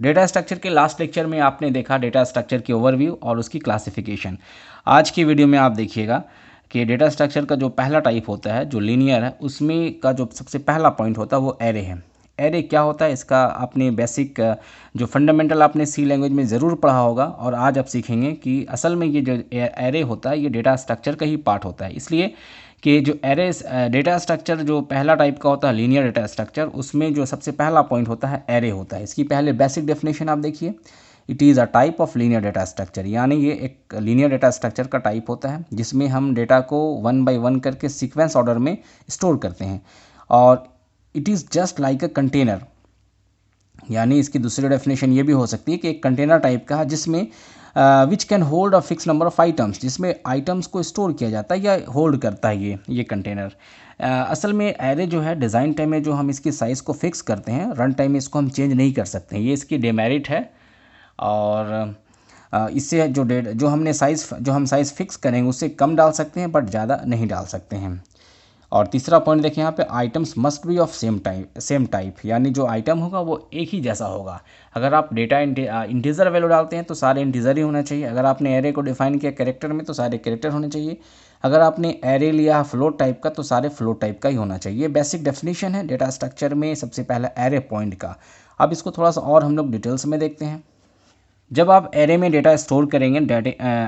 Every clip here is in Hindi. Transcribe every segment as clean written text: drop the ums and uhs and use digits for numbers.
डेटा स्ट्रक्चर के लास्ट लेक्चर में आपने देखा डेटा स्ट्रक्चर की ओवरव्यू और उसकी क्लासिफिकेशन। आज की वीडियो में आप देखिएगा कि डेटा स्ट्रक्चर का जो पहला टाइप होता है जो लीनियर है, उसमें का जो सबसे पहला पॉइंट होता है वो एरे है। एरे क्या होता है, इसका आपने बेसिक जो फंडामेंटल आपने सी लैंग्वेज में ज़रूर पढ़ा होगा, और आज आप सीखेंगे कि असल में ये जो एरे होता है ये डेटा स्ट्रक्चर का ही पार्ट होता है। इसलिए कि जो एरे डेटा स्ट्रक्चर जो पहला टाइप का होता है लीनियर डेटा स्ट्रक्चर, उसमें जो सबसे पहला पॉइंट होता है एरे होता है। इसकी पहले बेसिक डेफिनेशन आप देखिए, it is a type of linear data structure, यानी ये एक लीनियर डेटा स्ट्रक्चर का टाइप होता है जिसमें हम डेटा को वन बाय वन करके सीक्वेंस ऑर्डर में स्टोर करते हैं। और it is just like a container, यानी इसकी दूसरी डेफिनेशन ये भी हो सकती है कि एक कंटेनर टाइप का है जिसमें which can hold a fix number of items, जिसमें आइटम्स को स्टोर किया जाता है या होल्ड करता है ये कंटेनर। असल में एरे जो है डिज़ाइन टाइम में जो हम इसकी साइज़ को फिक्स करते हैं, रन टाइम में इसको हम चेंज नहीं कर सकते हैं, ये इसकी डिमेरिट है। और इससे जो हम साइज़ फिक्स करेंगे उससे कम डाल सकते हैं बट ज़्यादा नहीं डाल सकते हैं। और तीसरा पॉइंट देखिए यहाँ पे, items must be of same type, यानी जो आइटम होगा वो एक ही जैसा होगा। अगर आप डेटा इंटीजर वैल्यू डालते हैं तो सारे इंटीजर ही होना चाहिए। अगर आपने एरे को डिफाइन किया कैरेक्टर में तो सारे कैरेक्टर होने चाहिए। अगर आपने एरे लिया फ्लोट टाइप का तो सारे फ्लोट टाइप का ही होना चाहिए। बेसिक डेफिनेशन है डेटा स्ट्रक्चर में सबसे पहला एरे पॉइंट का। अब इसको थोड़ा सा और हम लोग डिटेल्स में देखते हैं। जब आप एरे में डेटा स्टोर करेंगे,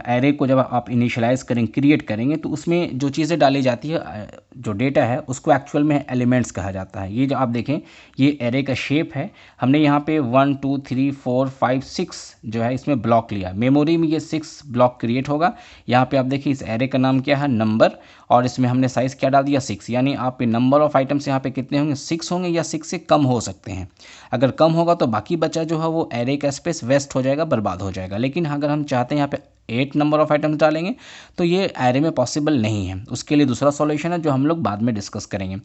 एरे को जब आप इनिशियलाइज करेंगे, क्रिएट करेंगे, तो उसमें जो चीज़ें डाली जाती है, जो डेटा है उसको एक्चुअल में एलिमेंट्स कहा जाता है। ये जो आप देखें ये एरे का शेप है। हमने यहाँ पे 1 2 3 4 5 6 जो है इसमें ब्लॉक लिया। मेमोरी में ये 6 ब्लॉक क्रिएट होगा। यहाँ पे आप देखिए इस एरे का नाम क्या है, नंबर, और इसमें हमने साइज़ क्या डाल दिया, 6। यानी आप पे नंबर ऑफ आइटम्स यहाँ पे कितने होंगे, 6 होंगे या 6 से कम हो सकते हैं। अगर कम होगा तो बाकी बचा जो है वो एरे का स्पेस वेस्ट हो जाएगा, बर्बाद हो जाएगा। लेकिन अगर हम चाहते हैं यहाँ पे 8 नंबर ऑफ आइटम्स डालेंगे तो ये एरे में पॉसिबल नहीं है। उसके लिए दूसरा सॉल्यूशन है जो हम लोग बाद में डिस्कस करेंगे।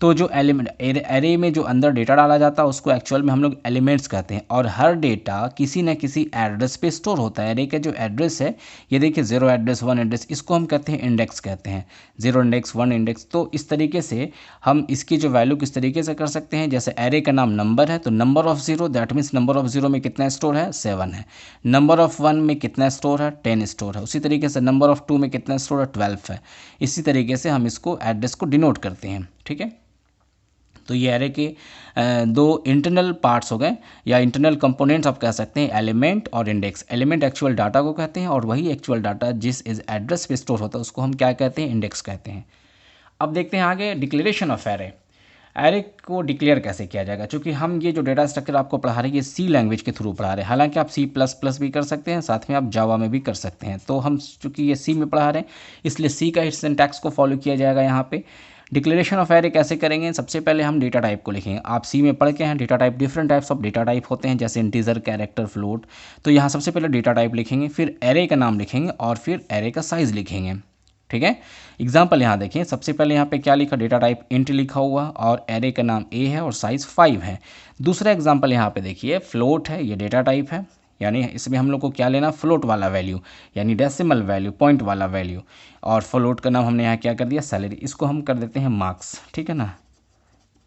तो जो एलिमेंट एरे में जो अंदर डेटा डाला जाता है उसको एक्चुअल में हम लोग एलिमेंट्स कहते हैं। और हर डेटा किसी न किसी एड्रेस पे स्टोर होता है। एरे का जो एड्रेस है, ये देखिए 0 एड्रेस 1 एड्रेस, इसको हम कहते हैं इंडेक्स कहते हैं, 0 इंडेक्स 1 इंडेक्स। तो इस तरीके से हम इसकी जो वैल्यू किस तरीके से कर सकते हैं, जैसे एरे का नाम नंबर है तो number of 0, that means number of 0 में कितना स्टोर है, 7 है। नंबर ऑफ 1 में कितना स्टोर है, 10 स्टोर है। उसी तरीके से नंबर ऑफ 2 में कितना स्टोर है, 12 है। इसी तरीके से हम इसको एड्रेस को डिनोट करते हैं। ठीक है, तो ये एरे के दो इंटरनल पार्ट्स हो गए या इंटरनल कंपोनेंट्स आप कह सकते हैं, एलिमेंट और इंडेक्स। एलिमेंट एक्चुअल डाटा को कहते हैं और वही एक्चुअल डाटा जिस इस एड्रेस पे स्टोर होता है उसको हम क्या कहते हैं, इंडेक्स कहते हैं। अब देखते हैं आगे डिक्लेरेशन ऑफ एरे। एरे को डिक्लेयर कैसे किया जाएगा, क्योंकि हम ये जो डेटा स्ट्रक्चर आपको पढ़ा रहे हैं ये सी लैंग्वेज के थ्रू पढ़ा रहे हैं। हालांकि आप C++ भी कर सकते हैं, साथ में आप जावा में भी कर सकते हैं। तो हम चूँकि ये सी में पढ़ा रहे हैं इसलिए सी का सिंटैक्स को फॉलो किया जाएगा। यहाँ पे डिक्लेरेशन ऑफ एरे कैसे करेंगे, सबसे पहले हम डेटा टाइप को लिखेंगे। आप सी में पढ़ के हैं data type, different types of data type होते हैं जैसे इंटीजर, कैरेक्टर, फ्लोट। तो यहाँ सबसे पहले डेटा टाइप लिखेंगे, फिर एरे का नाम लिखेंगे और फिर एरे का साइज़ लिखेंगे। ठीक है, एग्जाम्पल यहाँ देखिए, सबसे पहले यहाँ पे क्या लिखा, डेटा टाइप इंट लिखा हुआ और एरे का नाम ए है और साइज़ 5 है। दूसरा एग्जाम्पल यहाँ पे देखिए, फ्लोट है, ये डेटा टाइप है, यानी इसमें हम लोग को क्या लेना, फ्लोट वाला वैल्यू, यानी डेसिमल वैल्यू, पॉइंट वाला वैल्यू। और फ्लोट का नाम हमने यहाँ क्या कर दिया, सैलरी, इसको हम कर देते हैं मार्क्स। ठीक है ना,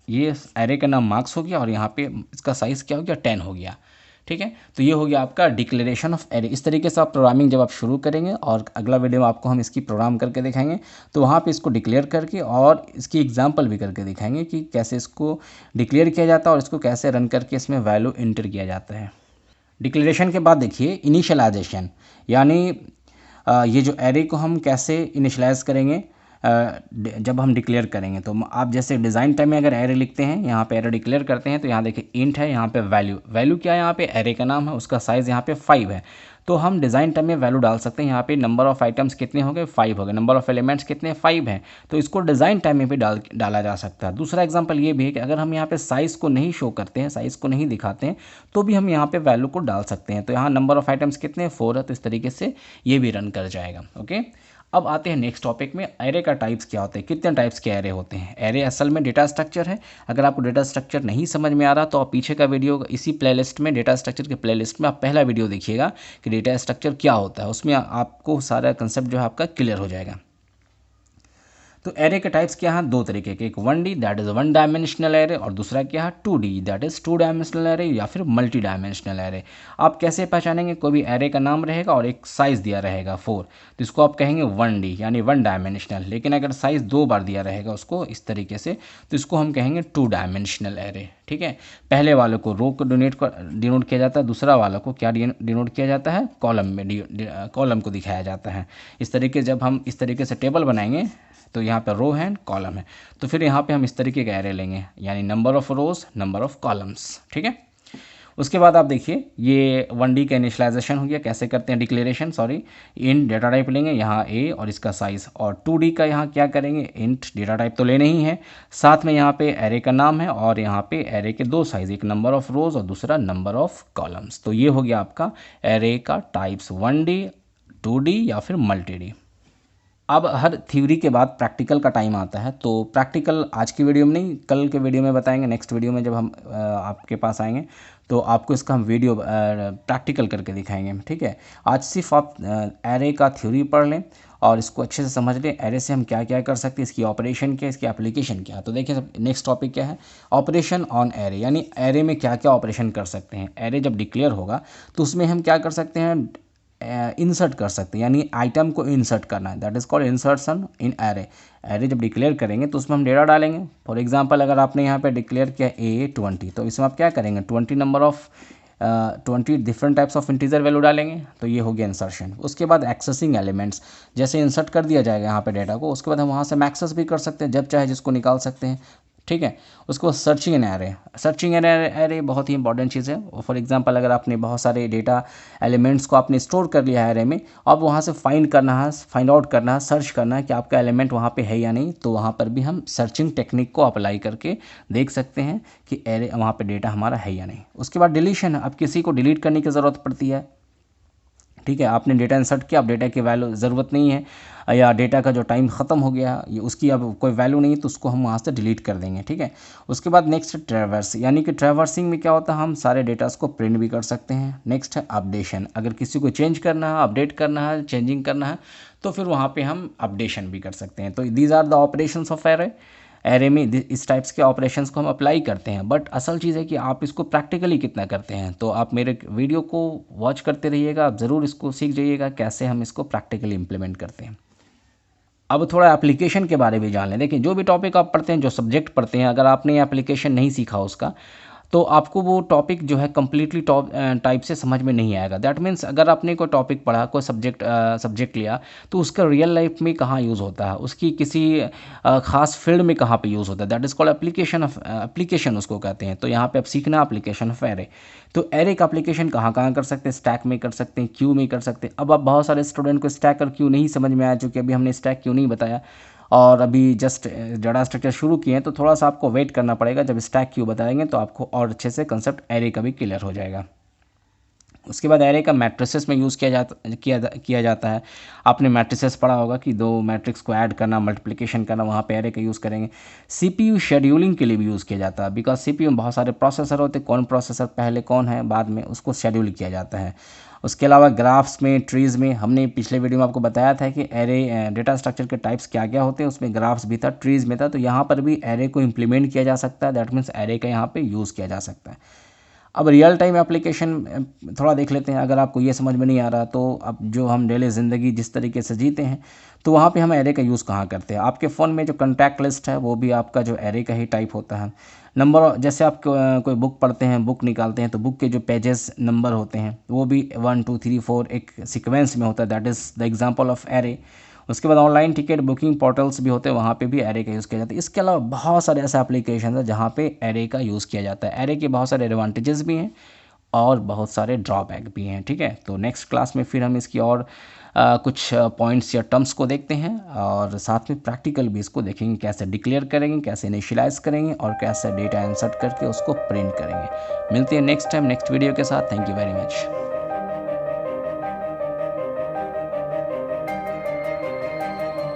ये एरे का नाम मार्क्स हो गया और यहाँ पे इसका साइज़ क्या हो गया, 10 हो गया। ठीक है, तो ये हो गया आपका डिक्लेरेशन ऑफ एरे। इस तरीके से आप प्रोग्रामिंग जब आप शुरू करेंगे, और अगला वीडियो में आपको हम इसकी प्रोग्राम करके दिखाएंगे, तो वहाँ पे इसको डिक्लेयर करके और इसकी एग्जांपल भी करके दिखाएंगे कि कैसे इसको डिक्लेयर किया जाता है और इसको कैसे रन करके इसमें वैल्यू इंटर किया जाता है। डिक्लेरेशन के बाद देखिए इनिशियलाइजेशन, यानी ये जो एरे को हम कैसे इनिशियलाइज करेंगे जब हम डिक्लेयर करेंगे। तो आप जैसे डिज़ाइन टाइम में अगर एरे लिखते हैं, यहाँ पे एरे डिक्लेयर करते हैं, तो यहाँ देखिए इंट है, यहाँ पे वैल्यू क्या है, यहाँ पे एरे का नाम है, उसका साइज़ यहाँ पे 5 है। तो हम डिज़ाइन टाइम में वैल्यू डाल सकते हैं। यहाँ पे नंबर ऑफ आइटम्स कितने हो गए, 5 हो गए, नंबर ऑफ एलिमेंट्स कितने, 5 हैं। तो इसको डिज़ाइन टाइम में भी डाला जा सकता है। दूसरा एग्जाम्पल ये भी है कि अगर हम यहाँ पे साइज़ को नहीं शो करते हैं, साइज़ को नहीं दिखाते हैं, तो भी हम यहाँ पे वैल्यू को डाल सकते हैं। तो यहाँ नंबर ऑफ आइटम्स कितने, 4 है, तो इस तरीके से ये भी रन कर जाएगा। ओके, अब आते हैं नेक्स्ट टॉपिक में, एरे का टाइप्स क्या होते हैं, कितने टाइप्स के एरे होते हैं। एरे असल में डेटा स्ट्रक्चर है। अगर आपको डेटा स्ट्रक्चर नहीं समझ में आ रहा तो आप पीछे का वीडियो इसी प्लेलिस्ट में, डेटा स्ट्रक्चर के प्लेलिस्ट में आप पहला वीडियो देखिएगा कि डेटा स्ट्रक्चर क्या होता है, उसमें आपको सारा कंसेप्ट जो है आपका क्लियर हो जाएगा। तो एरे के टाइप्स क्या हैं, दो तरीके के, एक 1D that is one dimensional array और दूसरा क्या है 2D that is two dimensional array या फिर मल्टी डायमेंशनल एरे। आप कैसे पहचानेंगे, कोई भी एरे का नाम रहेगा और एक साइज़ दिया रहेगा 4, तो इसको आप कहेंगे 1D यानी वन डायमेंशनल। लेकिन अगर साइज़ 2 बार दिया रहेगा उसको इस तरीके से, तो इसको हम कहेंगे 2 डायमेंशनल एरे। ठीक है, पहले वाले को रो को डिनोट किया जाता है, दूसरा वाला को क्या डिनोट किया जाता है, कॉलम में कॉलम को दिखाया जाता है। इस तरीके जब हम इस तरीके से टेबल बनाएंगे तो यहाँ पे रो है कॉलम है, तो फिर यहाँ पे हम इस तरीके का एरे लेंगे यानी number of rose number of columns. ठीक है, उसके बाद आप देखिए ये 1D का इनिशियलाइजेशन हो गया, कैसे करते हैं डिक्लेरेशन, इन डेटा टाइप लेंगे यहाँ ए और इसका साइज़, और 2D का यहाँ क्या करेंगे, इंट डेटा टाइप तो लेने ही है, साथ में यहाँ पे एरे का नाम है और यहाँ पे एरे के दो साइज़, एक नंबर ऑफ रोज और दूसरा नंबर ऑफ कॉलम्स। तो ये हो गया आपका एरे का टाइप्स 1D 2D या फिर मल्टी डी। अब हर थ्योरी के बाद प्रैक्टिकल का टाइम आता है, तो प्रैक्टिकल आज की वीडियो में नहीं, कल के वीडियो में बताएंगे, नेक्स्ट वीडियो में जब हम आपके पास आएंगे तो आपको इसका हम वीडियो प्रैक्टिकल करके दिखाएंगे। ठीक है, आज सिर्फ आप एरे का थ्योरी पढ़ लें और इसको अच्छे से समझ लें, एरे से हम क्या क्या कर सकते हैं, इसकी ऑपरेशन क्या है, इसकी एप्लीकेशन क्या है। तो देखिए नेक्स्ट टॉपिक क्या है, ऑपरेशन ऑन एरे, यानी एरे में क्या क्या ऑपरेशन कर सकते हैं। एरे जब डिक्लेयर होगा तो उसमें हम क्या कर सकते हैं, इंसर्ट कर सकते हैं, यानी आइटम को इंसर्ट करना है, that is called insertion in array. Array जब डिक्लेयर करेंगे तो उसमें हम डेटा डालेंगे। फॉर एग्जांपल अगर आपने यहाँ पे डिक्लेयर किया A20, तो इसमें आप क्या करेंगे 20 number of 20 different types of integer value डालेंगे, तो ये हो गया इंसर्शन। उसके बाद एक्सेसिंग एलिमेंट्स, जैसे इंसर्ट कर दिया जाएगा यहाँ पे डेटा को, उसके बाद हम वहाँ से एक्सेस भी कर सकते हैं, जब चाहे जिसको निकाल सकते हैं। ठीक है, उसके बाद searching an array, searching an array बहुत ही इंपॉर्टेंट चीज़ है। फॉर एग्जांपल अगर आपने बहुत सारे डेटा एलिमेंट्स को आपने स्टोर कर लिया है एरे में, अब वहाँ से फाइंड आउट करना है, सर्च करना है कि आपका एलिमेंट वहाँ पे है या नहीं, तो वहाँ पर भी हम सर्चिंग टेक्निक को अप्लाई करके देख सकते हैं कि एरे वहाँ पर डेटा हमारा है या नहीं। उसके बाद डिलीशन, अब किसी को डिलीट करने की ज़रूरत पड़ती है। ठीक है, आपने डेटा इंसर्ट किया, अब डेटा की वैल्यू ज़रूरत नहीं है या डेटा का जो टाइम ख़त्म हो गया, ये उसकी अब कोई वैल्यू नहीं है, तो उसको हम वहाँ से डिलीट कर देंगे। ठीक है, उसके बाद नेक्स्ट ट्रैवर्स, यानी कि ट्रैवर्सिंग में क्या होता है, हम सारे डेटास को प्रिंट भी कर सकते हैं। नेक्स्ट है अपडेशन, अगर किसी को चेंज करना है, अपडेट करना है, चेंजिंग करना है, तो फिर वहाँ पर हम अपडेशन भी कर सकते हैं। तो these are the operations of array. Array में इस टाइप्स के ऑपरेशंस को हम अप्लाई करते हैं, बट असल चीज़ है कि आप इसको प्रैक्टिकली कितना करते हैं। तो आप मेरे वीडियो को वॉच करते रहिएगा, आप ज़रूर इसको सीख जाइएगा कैसे हम इसको प्रैक्टिकली इम्प्लीमेंट करते हैं। अब थोड़ा एप्लीकेशन के बारे में जान लें। देखिए जो भी टॉपिक आप पढ़ते हैं, जो सब्जेक्ट पढ़ते हैं, अगर आपने एप्लीकेशन नहीं सीखा उसका, तो आपको वो टॉपिक जो है कम्प्लीटली टाइप से समझ में नहीं आएगा। दैट मीन्स अगर आपने कोई टॉपिक पढ़ा, कोई सब्जेक्ट लिया, तो उसका रियल लाइफ में कहाँ यूज़ होता है, उसकी किसी खास फील्ड में कहाँ पे यूज़ होता है, दैट इज़ कॉल्ड एप्लीकेशन उसको कहते हैं। तो यहाँ पे आप सीखना एप्लीकेशन ऑफ एरे। तो एरे का एप्लीकेशन कहाँ कहाँ कर सकते हैं, स्टैक में कर सकते हैं, क्यू में कर सकते हैं। अब आप बहुत सारे स्टूडेंट को स्टैक और क्यू नहीं समझ में आया, चूँकि अभी हमने स्टैक क्यू नहीं बताया और अभी जस्ट डाटा स्ट्रक्चर शुरू किए हैं, तो थोड़ा सा आपको वेट करना पड़ेगा। जब स्टैक क्यू बताएंगे तो आपको और अच्छे से कंसेप्ट एरे का भी क्लियर हो जाएगा। उसके बाद एरे का मैट्रिसेस में यूज़ किया जाता है। आपने मैट्रिसेस पढ़ा होगा कि दो मैट्रिक्स को ऐड करना, मल्टीप्लिकेशन करना, वहाँ पे एरे का यूज़ करेंगे। सीपीयू शेड्यूलिंग के लिए भी यूज़ किया जाता है, बिकॉज सीपीयू में बहुत सारे प्रोसेसर होते हैं, कौन प्रोसेसर पहले कौन है बाद में, उसको शेड्यूल किया जाता है। उसके अलावा ग्राफ्स में, ट्रीज़ में, हमने पिछले वीडियो में आपको बताया था कि एरे डेटा स्ट्रक्चर के टाइप्स क्या क्या होते हैं, उसमें ग्राफ्स भी था, ट्रीज़ में था। तो यहाँ पर भी एरे को इम्प्लीमेंट किया जा सकता है, दैट मीन्स एरे का यहाँ पे यूज़ किया जा सकता है। अब रियल टाइम एप्लीकेशन थोड़ा देख लेते हैं। अगर आपको ये समझ में नहीं आ रहा, तो अब जो हम डेली ज़िंदगी जिस तरीके से जीते हैं, तो वहाँ पे हम एरे का यूज़ कहाँ करते हैं। आपके फ़ोन में जो कॉन्टैक्ट लिस्ट है वो भी आपका जो एरे का ही टाइप होता है। नंबर, जैसे आप कोई बुक पढ़ते हैं, बुक निकालते हैं, तो बुक के जो पेजेस नंबर होते हैं वो भी 1 2 3 4 एक सीक्वेंस में होता है, that is the example of array. उसके बाद ऑनलाइन टिकट बुकिंग पोर्टल्स भी होते हैं, वहाँ पे भी एरे का यूज़ किया जाता है। इसके अलावा बहुत सारे ऐसे एप्लीकेशन है जहाँ पे एरे का यूज़ किया जाता है। एरे के बहुत सारे एडवांटेजेस भी हैं और बहुत सारे ड्रॉबैक भी हैं। ठीक है, तो नेक्स्ट क्लास में फिर हम इसकी और कुछ पॉइंट्स या टर्म्स को देखते हैं और साथ में प्रैक्टिकल भी इसको देखेंगे, कैसे डिक्लेयर करेंगे, कैसे इनिशियलाइज करेंगे और कैसे डेटा इंसर्ट करके उसको प्रिंट करेंगे। मिलते हैं नेक्स्ट टाइम नेक्स्ट वीडियो के साथ। Thank you very much.